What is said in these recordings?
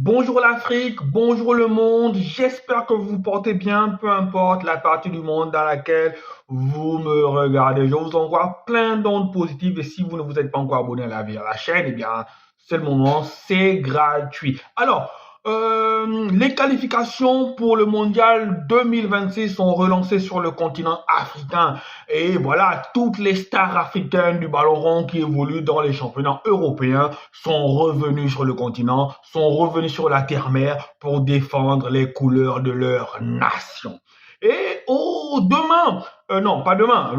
Bonjour l'Afrique, bonjour le monde, j'espère que vous vous portez bien, peu importe la partie du monde dans laquelle vous me regardez. Je vous envoie plein d'ondes positives et si vous ne vous êtes pas encore abonné à la chaîne, eh bien, c'est le moment, c'est gratuit. Alors, les qualifications pour le mondial 2026 sont relancées sur le continent africain. Et voilà, toutes les stars africaines du ballon rond qui évoluent dans les championnats européens sont revenus sur le continent, sont revenus sur la terre-mère pour défendre les couleurs de leur nation. Et demain, non, pas demain,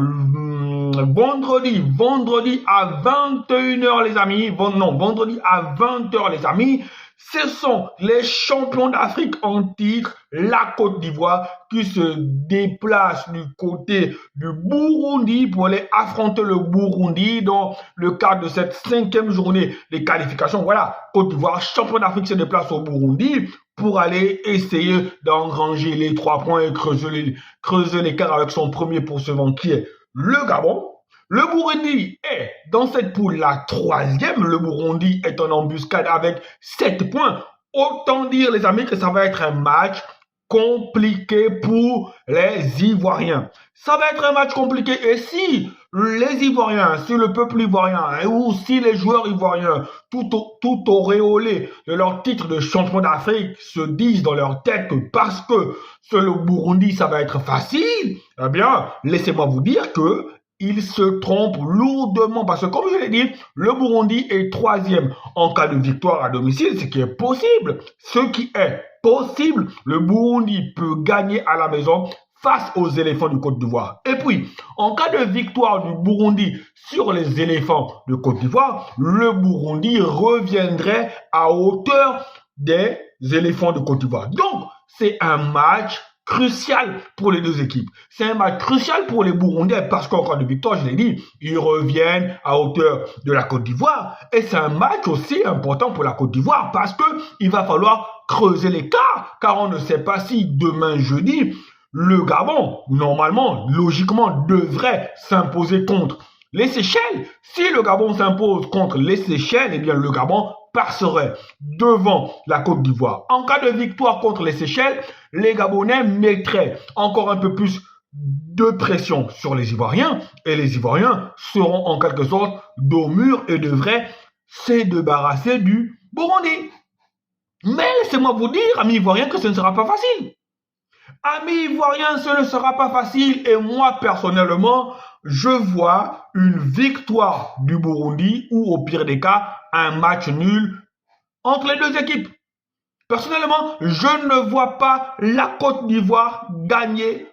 vendredi à 21 h les amis, vendredi à 20 h les amis, ce sont les champions d'Afrique en titre, la Côte d'Ivoire, qui se déplace du côté du Burundi pour aller affronter le Burundi dans le cadre de cette 5e journée des qualifications. Voilà, Côte d'Ivoire, champion d'Afrique, se déplace au Burundi pour aller essayer d'engranger les 3 points et creuser l'écart avec son premier poursuivant qui est le Gabon. Le Burundi est dans cette poule la 3e. Le Burundi est en embuscade avec 7 points. Autant dire, les amis, que ça va être un match compliqué pour les Ivoiriens. Ça va être un match compliqué. Et si les Ivoiriens, si le peuple ivoirien, ou si les joueurs ivoiriens, tout auréolés de leur titre de champion d'Afrique, se disent dans leur tête que parce que c'est le Burundi, ça va être facile, eh bien, laissez-moi vous dire que il se trompe lourdement parce que, comme je l'ai dit, le Burundi est 3e en cas de victoire à domicile, ce qui est possible. Ce qui est possible, le Burundi peut gagner à la maison face aux éléphants du Côte d'Ivoire. Et puis, en cas de victoire du Burundi sur les éléphants de Côte d'Ivoire, le Burundi reviendrait à hauteur des éléphants de Côte d'Ivoire. Donc, c'est un match crucial pour les deux équipes. C'est un match crucial pour les Burundais parce qu'en cas de victoire, je l'ai dit, ils reviennent à hauteur de la Côte d'Ivoire. Et c'est un match aussi important pour la Côte d'Ivoire parce qu'il va falloir creuser l'écart car on ne sait pas si demain jeudi, le Gabon, normalement, logiquement, devrait s'imposer contre les Seychelles. Si le Gabon s'impose contre les Seychelles, eh bien le Gabon passerait devant la Côte d'Ivoire. En cas de victoire contre les Seychelles, les Gabonais mettraient encore un peu plus de pression sur les Ivoiriens et les Ivoiriens seront en quelque sorte dos mur et devraient se débarrasser du Burundi. Mais laissez-moi vous dire, amis Ivoiriens, que ce ne sera pas facile. Amis Ivoiriens, ce ne sera pas facile et moi personnellement, je vois une victoire du Burundi ou au pire des cas, un match nul entre les deux équipes. Personnellement, je ne vois pas la Côte d'Ivoire gagner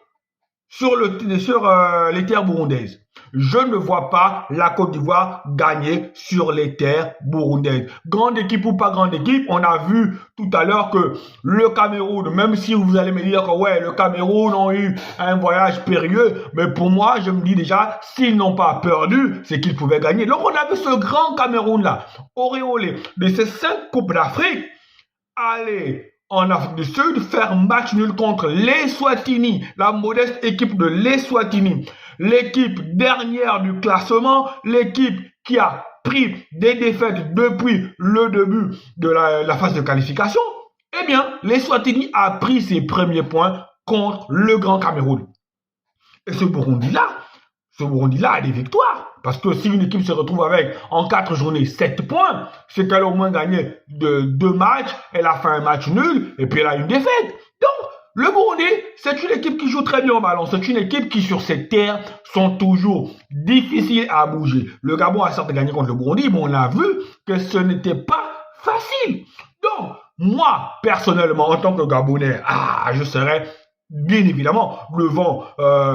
sur les terres burundaises. Je ne vois pas la Côte d'Ivoire gagner sur les terres burundaises. Grande équipe ou pas grande équipe, on a vu tout à l'heure que le Cameroun, même si vous allez me dire que ouais, le Cameroun a eu un voyage périlleux, mais pour moi, je me dis déjà, s'ils n'ont pas perdu, c'est qu'ils pouvaient gagner. Donc on a vu ce grand Cameroun-là, auréolé de ces 5 Coupes d'Afrique, aller en Afrique du Sud, faire match nul contre l'Eswatini, la modeste équipe de l'Eswatini, l'équipe dernière du classement, l'équipe qui a pris des défaites depuis le début de la phase de qualification. Eh bien, l'Eswatini a pris ses premiers points contre le Grand Cameroun. Et ce Burundi-là a des victoires. Parce que si une équipe se retrouve avec, en 4 journées, 7 points, c'est qu'elle a au moins gagné de 2 matchs, elle a fait un match nul, et puis elle a une défaite. Donc, le Burundi, c'est une équipe qui joue très bien au ballon. C'est une équipe qui, sur cette terre, sont toujours difficiles à bouger. Le Gabon a certes gagné contre le Burundi, mais on a vu que ce n'était pas facile. Donc, moi, personnellement, en tant que Gabonais, je serais bien évidemment devant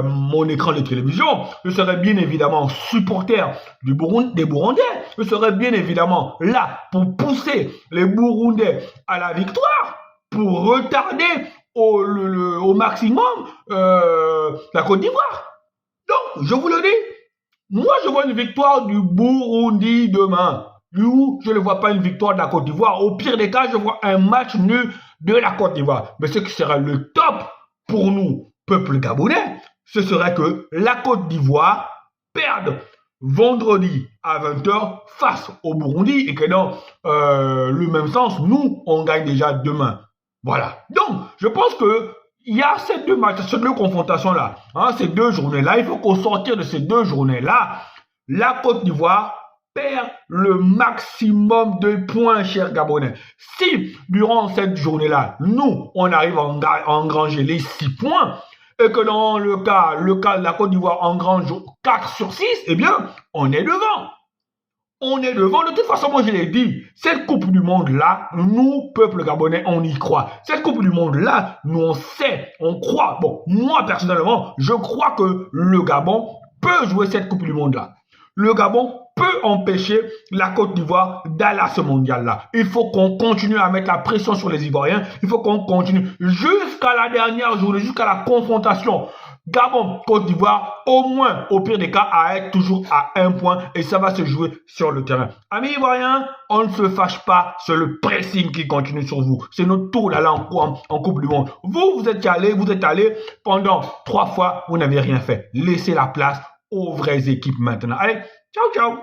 mon écran de télévision, je serais bien évidemment supporter des Burundais, je serais bien évidemment là pour pousser les Burundais à la victoire, pour retarder au maximum la Côte d'Ivoire. Donc, je vous le dis, moi je vois une victoire du Burundi demain. Je ne vois pas une victoire de la Côte d'Ivoire. Au pire des cas, je vois un match nul de la Côte d'Ivoire. Mais ce qui sera le top pour nous, peuple gabonais, ce serait que la Côte d'Ivoire perde vendredi à 20h face au Burundi et que dans le même sens, nous, on gagne déjà demain. Voilà. Donc, je pense que il y a ces deux matchs, ces deux confrontations-là, hein, ces deux journées-là. Il faut qu'au sortir de ces deux journées-là, la Côte d'Ivoire perd le maximum de points, chers Gabonais. Si, durant cette journée-là, nous, on arrive à engranger les 6 points, et que dans le cas de la Côte d'Ivoire engrange 4 sur 6, eh bien, on est devant. On est devant. De toute façon, moi je l'ai dit, cette Coupe du Monde-là, nous, peuple gabonais, on y croit. Cette Coupe du Monde-là, nous on sait, on croit. Bon, moi personnellement, je crois que le Gabon peut jouer cette Coupe du Monde-là. Le Gabon peut empêcher la Côte d'Ivoire d'aller à ce mondial-là. Il faut qu'on continue à mettre la pression sur les Ivoiriens. Il faut qu'on continue jusqu'à la dernière journée, jusqu'à la confrontation. Gabon, Côte d'Ivoire, au moins, au pire des cas, à être toujours à 1 point et ça va se jouer sur le terrain. Amis Ivoiriens, on ne se fâche pas, c'est le pressing qui continue sur vous. C'est notre tour d'aller en Coupe du Monde. Vous êtes allés pendant 3 fois, vous n'avez rien fait. Laissez la place aux vraies équipes maintenant. Allez, ciao, ciao!